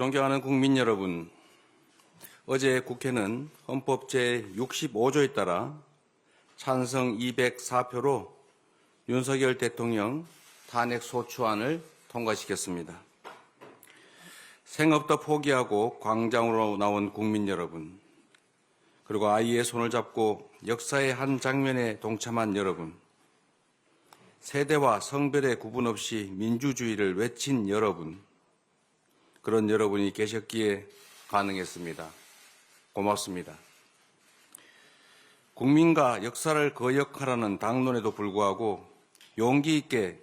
존경하는 국민 여러분, 어제 국회는 헌법 제65조에 따라 찬성 204표로 윤석열 대통령 탄핵 소추안을 통과시켰습니다. 생업도 포기하고 광장으로 나온 국민 여러분, 그리고 아이의 손을 잡고 역사의 한 장면에 동참한 여러분, 세대와 성별의 구분 없이 민주주의를 외친 여러분, 그런 여러분이 계셨기에 가능했습니다. 고맙습니다. 국민과 역사를 거역하라는 당론에도 불구하고 용기 있게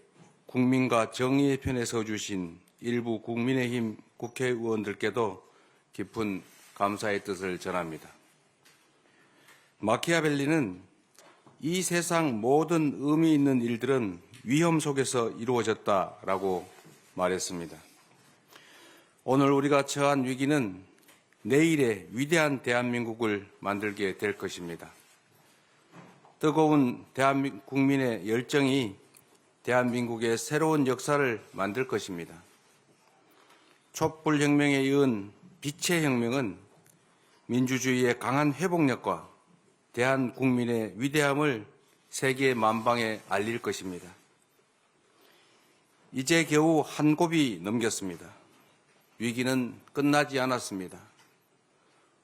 국민과 정의의 편에 서주신 일부 국민의힘 국회의원들께도 깊은 감사의 뜻을 전합니다. 마키아벨리는 이 세상 모든 의미 있는 일들은 위험 속에서 이루어졌다라고 말했습니다. 오늘 우리가 처한 위기는 내일의 위대한 대한민국을 만들게 될 것입니다. 뜨거운 국민의 열정이 대한민국의 새로운 역사를 만들 것입니다. 촛불혁명에 이은 빛의 혁명은 민주주의의 강한 회복력과 대한국민의 위대함을 세계 만방에 알릴 것입니다. 이제 겨우 한 곱이 넘겼습니다. 위기는 끝나지 않았습니다.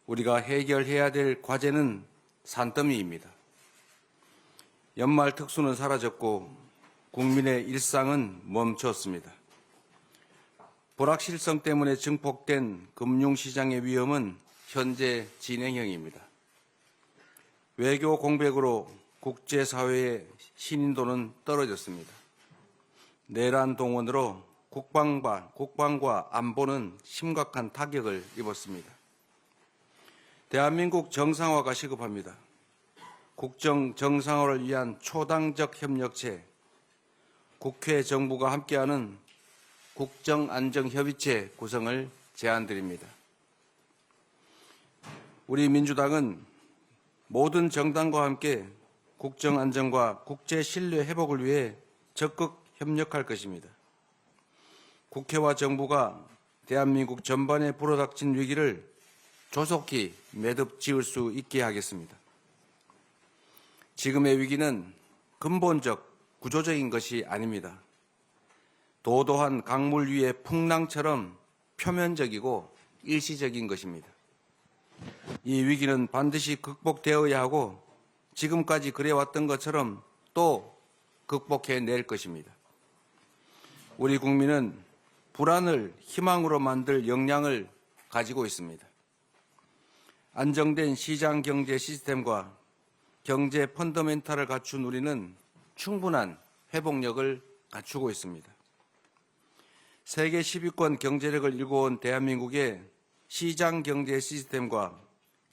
우리가 해결해야 될 과제는 산더미입니다. 연말 특수는 사라졌고 국민의 일상은 멈췄습니다. 불확실성 때문에 증폭된 금융시장의 위험은 현재 진행형입니다. 외교 공백으로 국제사회의 신인도는 떨어졌습니다. 내란 동원으로 국방과 안보는 심각한 타격을 입었습니다. 대한민국 정상화가 시급합니다. 국정 정상화를 위한 초당적 협력체, 국회 정부가 함께하는 국정안정협의체 구성을 제안드립니다. 우리 민주당은 모든 정당과 함께 국정안정과 국제신뢰 회복을 위해 적극 협력할 것입니다. 국회와 정부가 대한민국 전반에 불어닥친 위기를 조속히 매듭 지을 수 있게 하겠습니다. 지금의 위기는 근본적, 구조적인 것이 아닙니다. 도도한 강물 위의 풍랑처럼 표면적이고 일시적인 것입니다. 이 위기는 반드시 극복되어야 하고 지금까지 그래왔던 것처럼 또 극복해낼 것입니다. 우리 국민은 불안을 희망으로 만들 역량을 가지고 있습니다. 안정된 시장 경제 시스템과 경제 펀더멘탈을 갖춘 우리는 충분한 회복력을 갖추고 있습니다. 세계 10위권 경제력을 일궈온 대한민국의 시장 경제 시스템과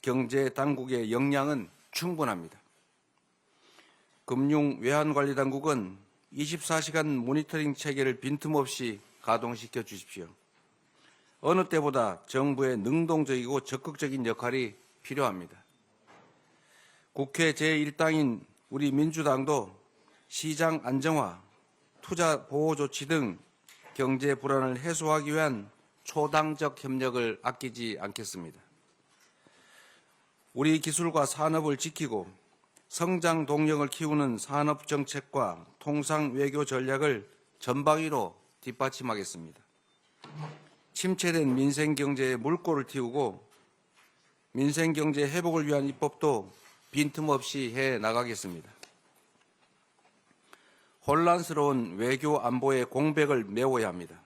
경제 당국의 역량은 충분합니다. 금융 외환관리 당국은 24시간 모니터링 체계를 빈틈없이 가동시켜 주십시오. 어느 때보다 정부의 능동적이고 적극적인 역할이 필요합니다. 국회 제1당인 우리 민주당도 시장 안정화, 투자 보호 조치 등 경제 불안을 해소하기 위한 초당적 협력을 아끼지 않겠습니다. 우리 기술과 산업을 지키고 성장 동력을 키우는 산업 정책과 통상 외교 전략을 전방위로 뒷받침하겠습니다. 침체된 민생경제에 물꼬를 틔우고 민생경제 회복을 위한 입법도 빈틈없이 해나가겠습니다. 혼란스러운 외교 안보의 공백을 메워야 합니다.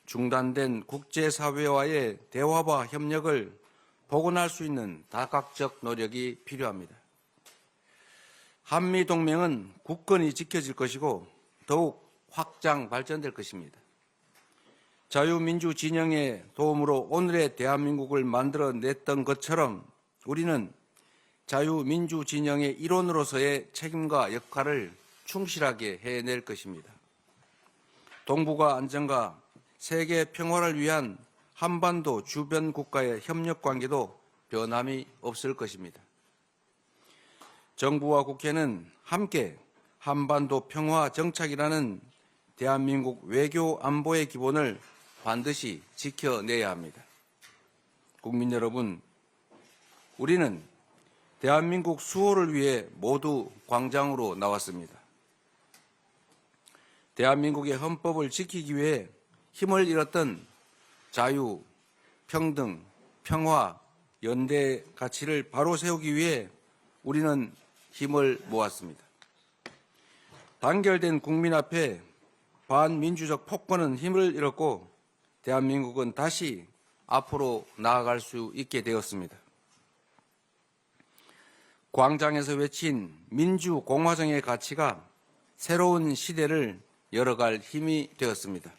중단된 국제사회와의 대화와 협력을 복원할 수 있는 다각적 노력이 필요합니다. 한미동맹은 굳건히 지켜질 것이고 더욱 확장 발전될 것입니다. 자유민주 진영의 도움으로 오늘의 대한민국을 만들어냈던 것처럼 우리는 자유민주 진영의 일원으로서의 책임과 역할을 충실하게 해낼 것입니다. 동북아 안정과 세계 평화를 위한 한반도 주변 국가의 협력 관계도 변함이 없을 것입니다. 정부와 국회는 함께 한반도 평화 정착이라는 대한민국 외교 안보의 기본을 반드시 지켜내야 합니다. 국민 여러분, 우리는 대한민국 수호를 위해 모두 광장으로 나왔습니다. 대한민국의 헌법을 지키기 위해 힘을 잃었던 자유, 평등, 평화, 연대 가치를 바로 세우기 위해 우리는 힘을 모았습니다. 단결된 국민 앞에 반민주적 폭거는 힘을 잃었고 대한민국은 다시 앞으로 나아갈 수 있게 되었습니다. 광장에서 외친 민주공화정의 가치가 새로운 시대를 열어갈 힘이 되었습니다.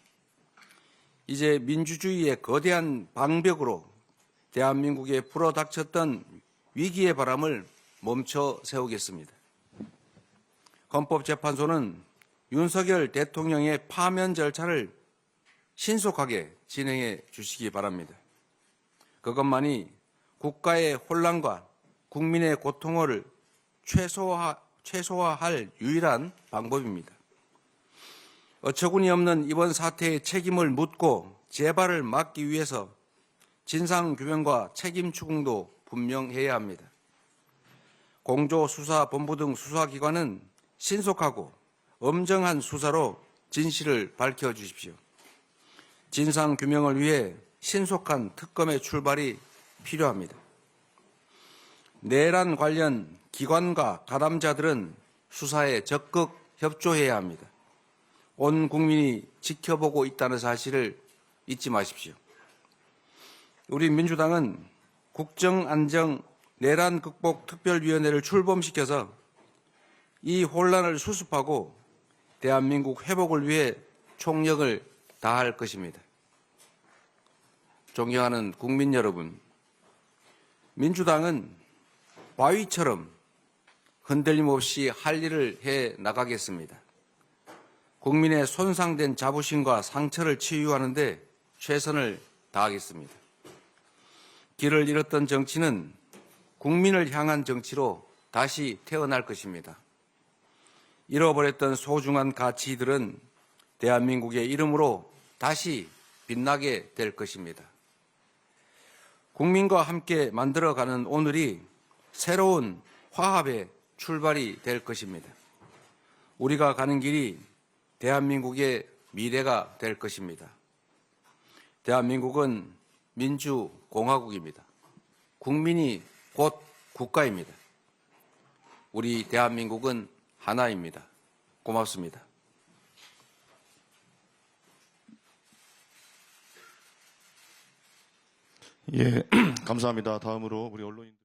이제 민주주의의 거대한 방벽으로 대한민국에 불어닥쳤던 위기의 바람을 멈춰 세우겠습니다. 헌법재판소는 윤석열 대통령의 파면 절차를 신속하게 진행해 주시기 바랍니다. 그것만이 국가의 혼란과 국민의 고통을 최소화할 유일한 방법입니다. 어처구니 없는 이번 사태의 책임을 묻고 재발을 막기 위해서 진상규명과 책임 추궁도 분명해야 합니다. 공조수사본부 등 수사기관은 신속하고 엄정한 수사로 진실을 밝혀주십시오. 진상규명을 위해 신속한 특검의 출발이 필요합니다. 내란 관련 기관과 가담자들은 수사에 적극 협조해야 합니다. 온 국민이 지켜보고 있다는 사실을 잊지 마십시오. 우리 민주당은 국정안정 내란 극복 특별위원회를 출범시켜서 이 혼란을 수습하고 대한민국 회복을 위해 총력을 다할 것입니다. 존경하는 국민 여러분, 민주당은 바위처럼 흔들림 없이 할 일을 해 나가겠습니다. 국민의 손상된 자부심과 상처를 치유하는 데 최선을 다하겠습니다. 길을 잃었던 정치는 국민을 향한 정치로 다시 태어날 것입니다. 잃어버렸던 소중한 가치들은 대한민국의 이름으로 다시 빛나게 될 것입니다. 국민과 함께 만들어가는 오늘이 새로운 화합의 출발이 될 것입니다. 우리가 가는 길이 대한민국의 미래가 될 것입니다. 대한민국은 민주공화국입니다. 국민이 곧 국가입니다. 우리 대한민국은 하나입니다. 고맙습니다. 예, 감사합니다. 다음으로 우리 언론인들.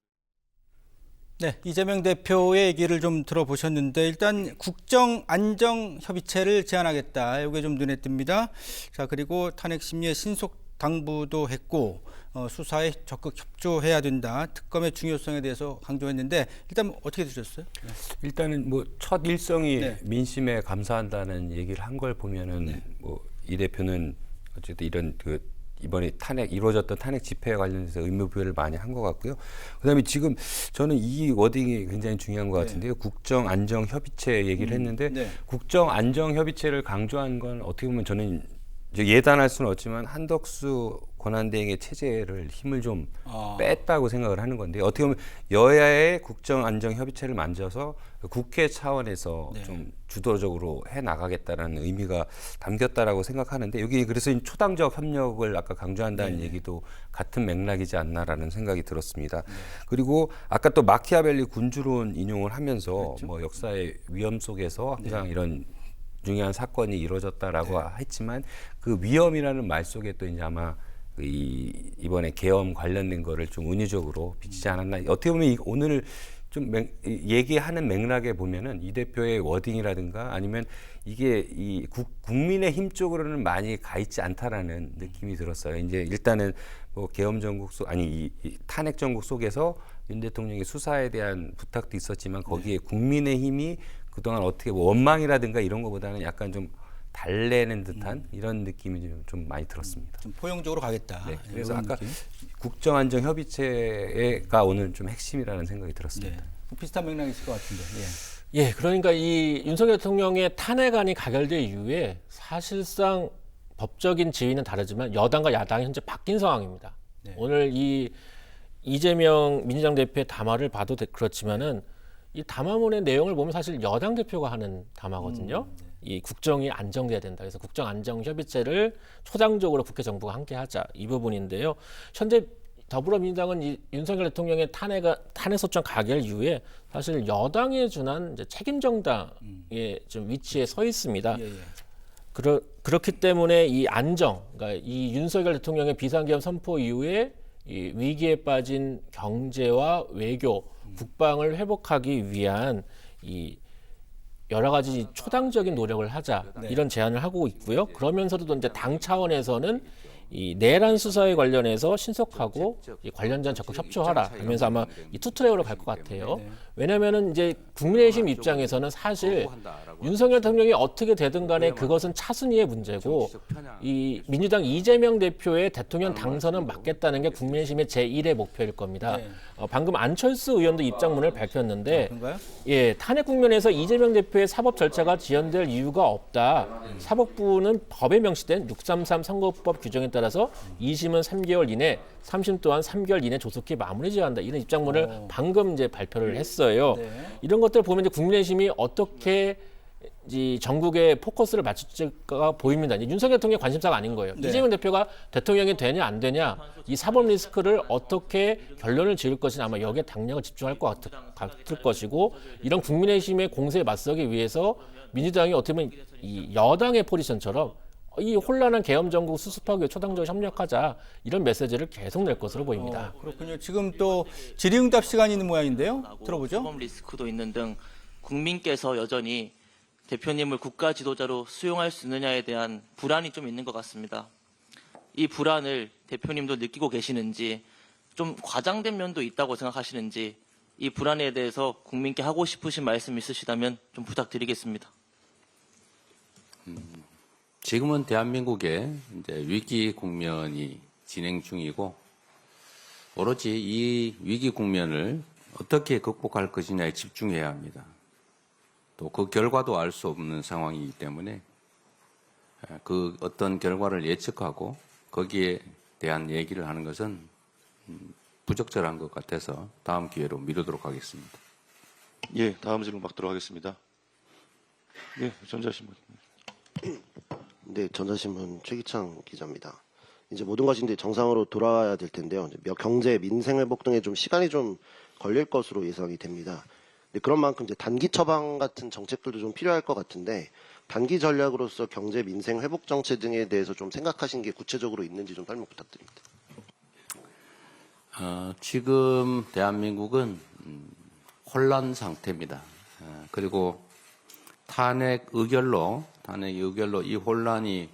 네, 이재명 대표의 얘기를 좀 들어보셨는데 일단 국정안정협의체를 제안하겠다. 이게 좀 눈에 띕니다. 자, 그리고 탄핵 심리의 신속 당부도 했고 수사에 적극 협조해야 된다. 특검의 중요성에 대해서 강조했는데 일단 어떻게 들으셨어요? 네. 일단은 뭐 첫 일성이 네. 민심에 감사한다는 얘기를 한 걸 보면은 네. 뭐 이 대표는 어쨌든 이런 이번에 이루어졌던 탄핵 집회에 관련해서 의무부여를 많이 한 것 같고요. 그다음에 지금 저는 이 워딩이 굉장히 중요한 것 같은데요. 국정안정협의체 얘기를 했는데 네. 국정안정협의체를 강조한 건 어떻게 보면 저는 이제 예단할 수는 없지만 한덕수 권한대행의 체제를 힘을 좀 뺐다고 생각을 하는 건데 어떻게 보면 여야의 국정안정협의체를 만져서 국회 차원에서 네. 좀 주도적으로 해 나가겠다라는 의미가 담겼다라고 생각하는데 여기 그래서 초당적 협력을 아까 강조한다는 네. 얘기도 같은 맥락이지 않나라는 생각이 들었습니다. 네. 그리고 아까 또 마키아벨리 군주론 인용을 하면서 그렇죠. 뭐 역사의 위험 속에서 항상 네. 이런 중요한 사건이 이루어졌다라고 네. 했지만 그 위험이라는 말 속에 또 이제 아마 이번에 계엄 관련된 거를 좀 은유적으로 비치지 않았나. 어떻게 보면 오늘 좀 얘기하는 맥락에 보면은 이 대표의 워딩이라든가 아니면 이게 이 국민의 힘 쪽으로는 많이 가 있지 않다라는 느낌이 들었어요. 이제 일단은 뭐 계엄 정국 이 탄핵 정국 속에서 윤 대통령의 수사에 대한 부탁도 있었지만 거기에 국민의 힘이 그동안 어떻게 뭐 원망이라든가 이런 것보다는 약간 좀 달래는 듯한 이런 느낌이 좀 많이 들었습니다. 좀 포용적으로 가겠다. 네, 그래서 아까 느낌? 국정안정협의체가 오늘 좀 핵심이라는 생각이 들었습니다. 네. 비슷한 맥락이 있을 것 같은데. 예. 예, 그러니까 이 윤석열 대통령의 탄핵안이 가결된 이후에 사실상 법적인 지위는 다르지만 여당과 야당이 현재 바뀐 상황입니다. 네. 오늘 이 이재명 민주당 대표의 담화를 봐도 그렇지만은 이 담화문의 내용을 보면 사실 여당 대표가 하는 담화거든요. 이 국정이 안정돼야 된다. 그래서 국정안정협의체를 초당적으로 국회 정부가 함께하자 이 부분인데요. 현재 더불어민주당은 이 윤석열 대통령의 탄핵소추안 가결 이후에 사실 여당에 준한 이제 책임 정당의 좀 위치에 서 있습니다. 예, 예. 그렇기 때문에 이 안정, 그러니까 이 윤석열 대통령의 비상계엄 선포 이후에 이 위기에 빠진 경제와 외교, 국방을 회복하기 위한 이 여러 가지 초당적인 노력을 하자 이런 제안을 하고 있고요. 그러면서도 이제 당 차원에서는 이 내란 수사에 관련해서 신속하고 이 관련자 적극 협조하라 하면서 아마 이 투트랙으로 갈 것 같아요. 왜냐하면은 이제 국민의힘 입장에서는 사실 윤석열 대통령이 어떻게 되든 간에 그것은 차순위의 문제고 이 민주당 이재명 대표의 대통령 당선은 막겠다는 게 국민의힘의 제1의 목표일 겁니다. 방금 안철수 의원도 입장문을 밝혔는데 그런가요? 예, 탄핵 국면에서 이재명 대표의 사법 절차가 지연될 이유가 없다. 사법부는 법에 명시된 633 선거법 규정에 따라서 2심은 3개월 이내, 3심 또한 3개월 이내 조속히 마무리 지어야 한다. 이런 입장문을 방금 이제 발표를 했어요. 네. 이런 것들 보면 이제 국민의힘이 어떻게 이 전국에 포커스를 맞출까 보입니다. 이제 윤석열 대통령의 관심사가 아닌 거예요. 네. 이재명 대표가 대통령이 되냐 안 되냐 이 사법 리스크를 어떻게 결론을 지을 것이냐 아마 여기에 당력을 집중할 것 같을 것이고 이런 국민의힘의 공세에 맞서기 위해서 민주당이 어떻게 보면 이 여당의 포지션처럼 이 혼란한 계엄 정국 수습하기 위해 초당적으로 협력하자 이런 메시지를 계속 낼 것으로 보입니다. 그렇군요. 지금 또 질의응답 시간이 있는 모양인데요. 들어보죠. 사법 리스크도 있는 등 국민께서 여전히 대표님을 국가 지도자로 수용할 수 있느냐에 대한 불안이 좀 있는 것 같습니다. 이 불안을 대표님도 느끼고 계시는지 좀 과장된 면도 있다고 생각하시는지 이 불안에 대해서 국민께 하고 싶으신 말씀 있으시다면 좀 부탁드리겠습니다. 지금은 대한민국에 이제 위기 국면이 진행 중이고 오로지 이 위기 국면을 어떻게 극복할 것이냐에 집중해야 합니다. 또 그 결과도 알 수 없는 상황이기 때문에 그 어떤 결과를 예측하고 거기에 대한 얘기를 하는 것은 부적절한 것 같아서 다음 기회로 미루도록 하겠습니다. 예, 다음 질문 받도록 하겠습니다. 예, 전자신문. 네, 전자신문 최기창 기자입니다. 이제 모든 것이 이제 정상으로 돌아와야 될 텐데요. 이제 경제, 민생 회복 등에 좀 시간이 좀 걸릴 것으로 예상이 됩니다. 근데 그런 만큼 이제 단기 처방 같은 정책들도 좀 필요할 것 같은데 단기 전략으로서 경제, 민생 회복 정책 등에 대해서 좀 생각하신 게 구체적으로 있는지 좀 설명 부탁드립니다. 지금 대한민국은 혼란 상태입니다. 그리고 탄핵 의결로 이 혼란이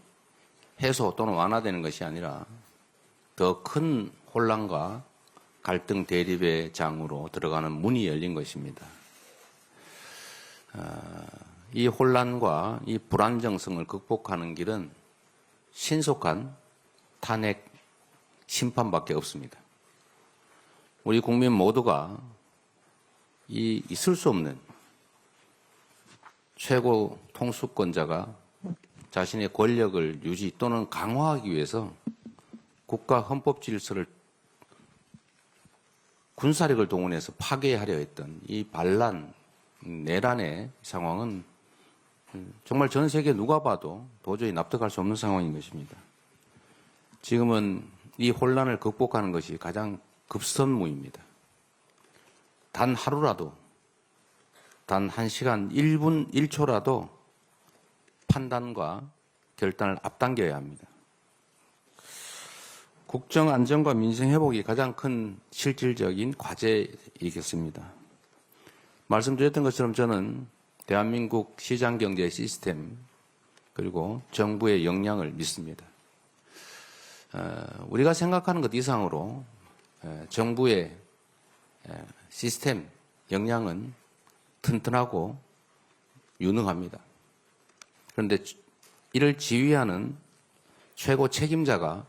해소 또는 완화되는 것이 아니라 더 큰 혼란과 갈등 대립의 장으로 들어가는 문이 열린 것입니다. 이 혼란과 이 불안정성을 극복하는 길은 신속한 탄핵 심판밖에 없습니다. 우리 국민 모두가 이 있을 수 없는 최고 통수권자가 자신의 권력을 유지 또는 강화하기 위해서 국가 헌법 질서를 군사력을 동원해서 파괴하려 했던 이 반란, 내란의 상황은 정말 전 세계 누가 봐도 도저히 납득할 수 없는 상황인 것입니다. 지금은 이 혼란을 극복하는 것이 가장 급선무입니다. 단 하루라도, 단 1시간 1분 1초라도 판단과 결단을 앞당겨야 합니다. 국정 안정과 민생 회복이 가장 큰 실질적인 과제이겠습니다. 말씀드렸던 것처럼 저는 대한민국 시장경제 시스템 그리고 정부의 역량을 믿습니다. 우리가 생각하는 것 이상으로 정부의 시스템 역량은 튼튼하고 유능합니다. 그런데 이를 지휘하는 최고 책임자가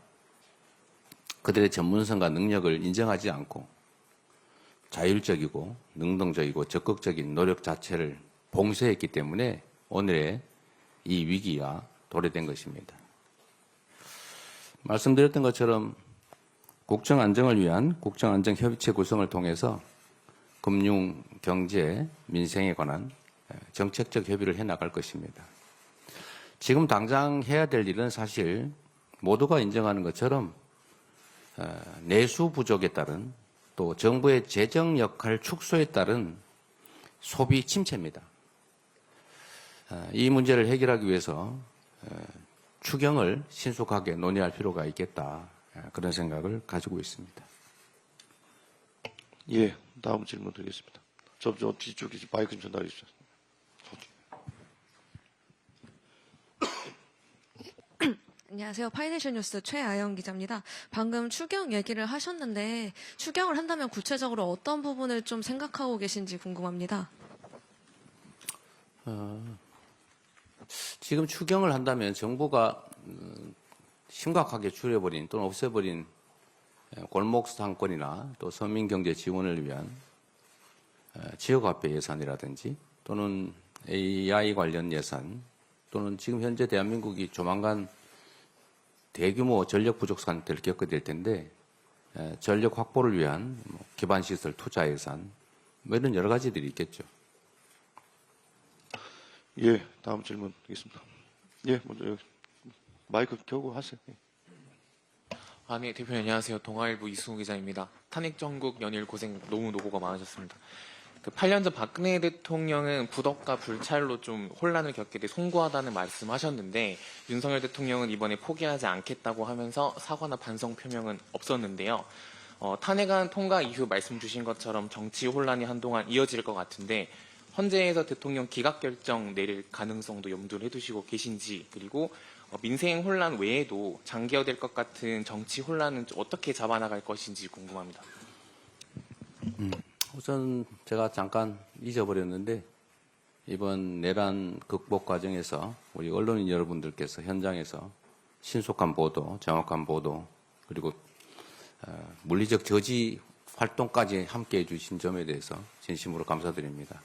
그들의 전문성과 능력을 인정하지 않고 자율적이고 능동적이고 적극적인 노력 자체를 봉쇄했기 때문에 오늘의 이 위기가 도래된 것입니다. 말씀드렸던 것처럼 국정 안정을 위한 국정안정협의체 구성을 통해서 금융, 경제, 민생에 관한 정책적 협의를 해나갈 것입니다. 지금 당장 해야 될 일은 사실 모두가 인정하는 것처럼 내수 부족에 따른 또 정부의 재정 역할 축소에 따른 소비 침체입니다. 이 문제를 해결하기 위해서 추경을 신속하게 논의할 필요가 있겠다. 그런 생각을 가지고 있습니다. 예, 다음 질문 드리겠습니다. 저 뒤쪽에 마이크 좀 전달해 주세요. 안녕하세요. 파이낸셜 뉴스 최아영 기자입니다. 방금 추경 얘기를 하셨는데 추경을 한다면 구체적으로 어떤 부분을 좀 생각하고 계신지 궁금합니다. 지금 추경을 한다면 정부가 심각하게 줄여버린 또는 없애버린 골목 상권이나 또 서민 경제 지원을 위한 지역화폐 예산이라든지 또는 AI 관련 예산 또는 지금 현재 대한민국이 조만간 대규모 전력 부족 상태를 겪게 될 텐데 전력 확보를 위한 기반시설 투자 예산 이런 여러 가지들이 있겠죠. 예, 다음 질문 드리겠습니다. 예, 먼저 여기 마이크 켜고 하세요. 예. 네, 대표님 안녕하세요. 동아일보 이승우 기자입니다. 탄핵 정국 연일 고생 너무 노고가 많으셨습니다. 8년 전 박근혜 대통령은 부덕과 불찰로 좀 혼란을 겪게 돼 송구하다는 말씀하셨는데 윤석열 대통령은 이번에 포기하지 않겠다고 하면서 사과나 반성 표명은 없었는데요. 탄핵안 통과 이후 말씀 주신 것처럼 정치 혼란이 한동안 이어질 것 같은데 헌재에서 대통령 기각 결정 내릴 가능성도 염두를 해두시고 계신지 그리고 민생 혼란 외에도 장기화될 것 같은 정치 혼란은 어떻게 잡아나갈 것인지 궁금합니다. 우선 제가 잠깐 잊어버렸는데 이번 내란 극복 과정에서 우리 언론인 여러분들께서 현장에서 신속한 보도, 정확한 보도 그리고 물리적 저지 활동까지 함께해 주신 점에 대해서 진심으로 감사드립니다.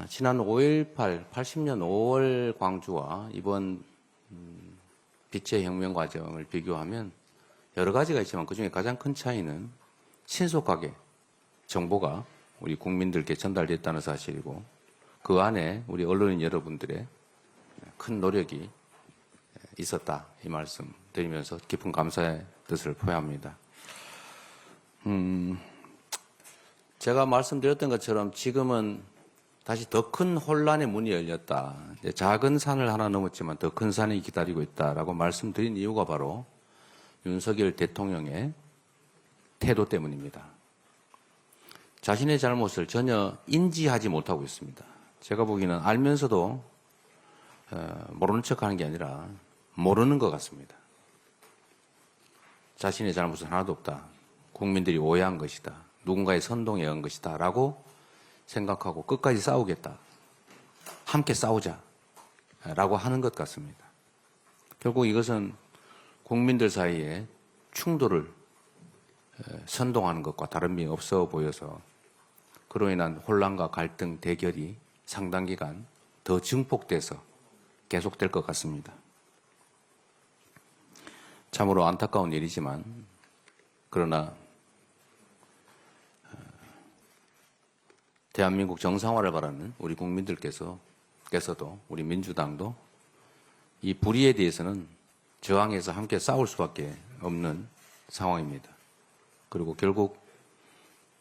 지난 5.18 80년 5월 광주와 이번 빛의 혁명 과정을 비교하면 여러 가지가 있지만 그중에 가장 큰 차이는 신속하게 정보가 우리 국민들께 전달됐다는 사실이고 그 안에 우리 언론인 여러분들의 큰 노력이 있었다 이 말씀 드리면서 깊은 감사의 뜻을 표합니다. 제가 말씀드렸던 것처럼 지금은 다시 더 큰 혼란의 문이 열렸다. 이제 작은 산을 하나 넘었지만 더 큰 산이 기다리고 있다라고 말씀드린 이유가 바로 윤석열 대통령의 태도 때문입니다. 자신의 잘못을 전혀 인지하지 못하고 있습니다. 제가 보기에는 알면서도 모르는 척하는 게 아니라 모르는 것 같습니다. 자신의 잘못은 하나도 없다. 국민들이 오해한 것이다. 누군가의 선동에 의한 것이다. 라고 생각하고 끝까지 싸우겠다. 함께 싸우자. 라고 하는 것 같습니다. 결국 이것은 국민들 사이에 충돌을 선동하는 것과 다른 미 없어 보여서 그로 인한 혼란과 갈등, 대결이 상당 기간 더 증폭돼서 계속될 것 같습니다. 참으로 안타까운 일이지만 그러나 대한민국 정상화를 바라는 우리 국민들께서도 우리 민주당도 이 불의에 대해서는 저항해서 함께 싸울 수밖에 없는 상황입니다. 그리고 결국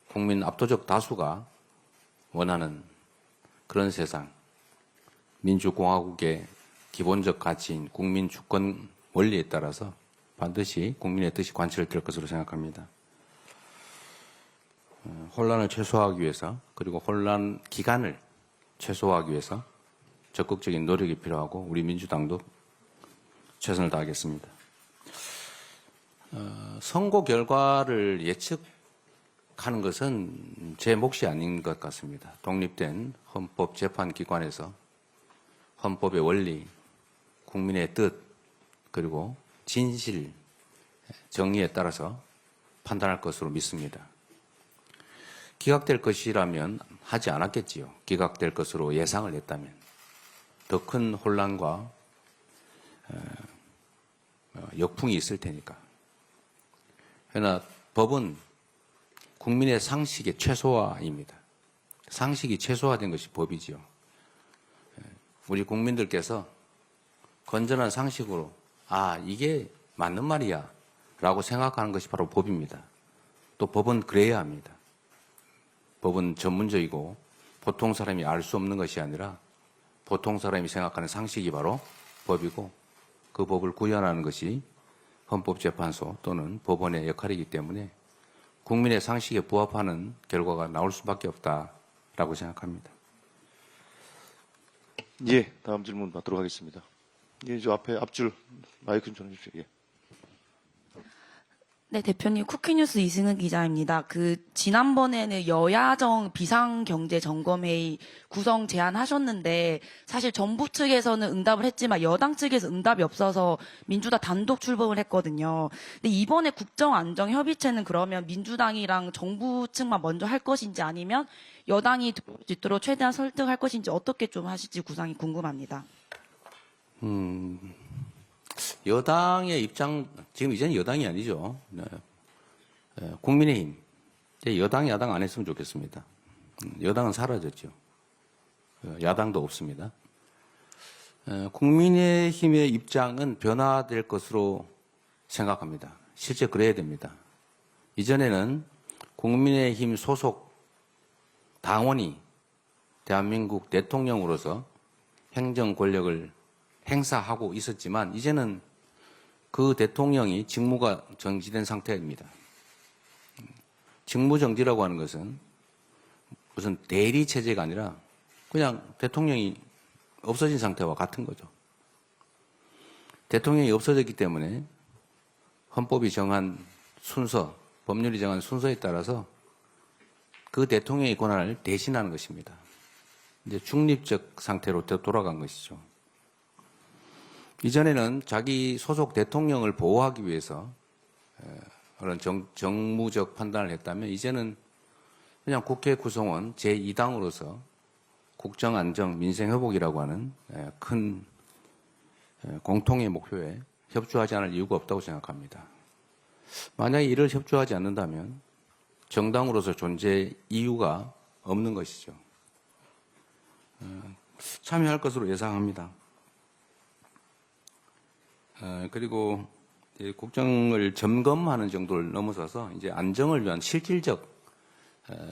국민 압도적 다수가 원하는 그런 세상, 민주공화국의 기본적 가치인 국민 주권 원리에 따라서 반드시 국민의 뜻이 관철될 것으로 생각합니다. 혼란을 최소화하기 위해서 그리고 혼란 기간을 최소화하기 위해서 적극적인 노력이 필요하고 우리 민주당도 최선을 다하겠습니다. 선거 결과를 예측하는 것은 제 몫이 아닌 것 같습니다. 독립된 헌법재판기관에서 헌법의 원리, 국민의 뜻, 그리고 진실, 정의에 따라서 판단할 것으로 믿습니다. 기각될 것이라면 하지 않았겠지요. 기각될 것으로 예상을 했다면. 더 큰 혼란과 역풍이 있을 테니까. 그러나 법은 국민의 상식의 최소화입니다. 상식이 최소화된 것이 법이지요. 우리 국민들께서 건전한 상식으로 이게 맞는 말이야 라고 생각하는 것이 바로 법입니다. 또 법은 그래야 합니다. 법은 전문적이고 보통 사람이 알 수 없는 것이 아니라 보통 사람이 생각하는 상식이 바로 법이고 그 법을 구현하는 것이 헌법재판소 또는 법원의 역할이기 때문에 국민의 상식에 부합하는 결과가 나올 수밖에 없다라고 생각합니다. 예, 다음 질문 받도록 하겠습니다. 예, 저 앞줄 마이크 좀 전해주십시오. 예. 네, 대표님 쿠키뉴스 이승은 기자입니다. 지난번에는 여야정 비상경제점검회의 구성 제안하셨는데 사실 정부 측에서는 응답을 했지만 여당 측에서 응답이 없어서 민주당 단독 출범을 했거든요. 근데 이번에 국정안정협의체는 그러면 민주당이랑 정부 측만 먼저 할 것인지 아니면 여당이 들어올 수 있도록 최대한 설득할 것인지 어떻게 좀 하실지 구상이 궁금합니다. 여당의 입장, 지금 이제는 여당이 아니죠. 국민의힘. 이제 여당, 야당 안 했으면 좋겠습니다. 여당은 사라졌죠. 야당도 없습니다. 국민의힘의 입장은 변화될 것으로 생각합니다. 실제 그래야 됩니다. 이전에는 국민의힘 소속 당원이 대한민국 대통령으로서 행정 권력을 행사하고 있었지만 이제는 그 대통령이 직무가 정지된 상태입니다. 직무정지라고 하는 것은 무슨 대리 체제가 아니라 그냥 대통령이 없어진 상태와 같은 거죠. 대통령이 없어졌기 때문에 헌법이 정한 순서, 법률이 정한 순서에 따라서 그 대통령의 권한을 대신하는 것입니다. 이제 중립적 상태로 돌아간 것이죠. 이전에는 자기 소속 대통령을 보호하기 위해서 그런 정무적 판단을 했다면 이제는 그냥 국회 구성원 제2당으로서 국정안정 민생회복이라고 하는 큰 공통의 목표에 협조하지 않을 이유가 없다고 생각합니다. 만약에 이를 협조하지 않는다면 정당으로서 존재 이유가 없는 것이죠. 참여할 것으로 예상합니다. 그리고 국정을 점검하는 정도를 넘어서서 이제 안정을 위한 실질적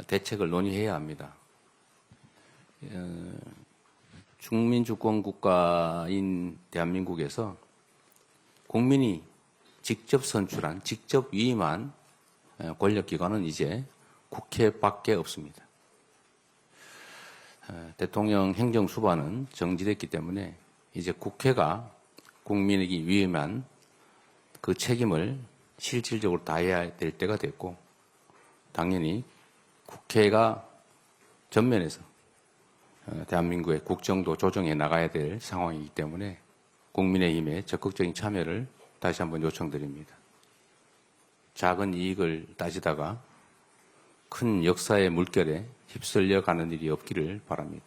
대책을 논의해야 합니다. 중민주권 국가인 대한민국에서 국민이 직접 선출한, 직접 위임한 권력기관은 이제 국회밖에 없습니다. 대통령 행정수반은 정지됐기 때문에 이제 국회가 국민에게 위임한 그 책임을 실질적으로 다해야 될 때가 됐고 당연히 국회가 전면에서 대한민국의 국정도 조정해 나가야 될 상황이기 때문에 국민의힘의 적극적인 참여를 다시 한번 요청드립니다. 작은 이익을 따지다가 큰 역사의 물결에 휩쓸려 가는 일이 없기를 바랍니다.